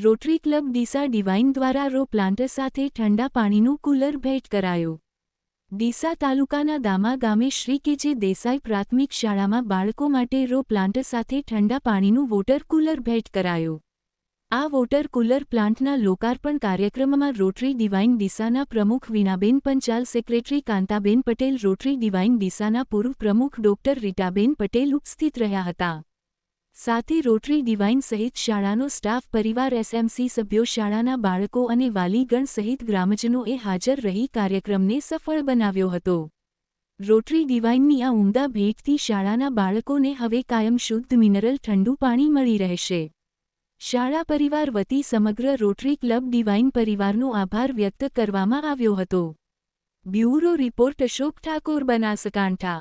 Rotary club Deesa divine દ્વારા row plant સાથે ઠંડા પાણીનું કુલર ભેટ કરાયું। ડીસા તાલુકાના દામા ગામે શ્રી કે જે દેસાઈ પ્રાથમિક શાળામાં બાળકો માટે રો પ્લાન્ટ સાથે ઠંડા પાણીનું વોટર કુલર ભેટ કરાયું। આ વોટર કુલર પ્લાન્ટના લોકાર્પણ કાર્યક્રમમાં રોટરી ડિવાઇન ડીસાના પ્રમુખ Veenaben Panchal, secretary Kantaben Patel, rotary divine ડીસાના પૂર્વ પ્રમુખ ડોક્ટર રીટાબેન પટેલ ઉપસ્થિત રહ્યા હતા। સાથે રોટરી ડિવાઇન સહિત શાળાનો સ્ટાફ પરિવાર, એસએમસી સભ્યો, શાળાના બાળકો અને વાલીગણ સહિત ગ્રામજનોએ હાજર રહી કાર્યક્રમને સફળ બનાવ્યો હતો। રોટરી ડિવાઇનની આ ઉમદા ભેટથી શાળાના બાળકોને હવે કાયમ શુદ્ધ મિનરલ ઠંડુ પાણી મળી રહેશે। શાળા પરિવાર વતી સમગ્ર રોટરી ક્લબ ડિવાઇન પરિવારનો આભાર વ્યક્ત કરવામાં આવ્યો હતો। Bureau report, Ashok Thakor, Banaskantha.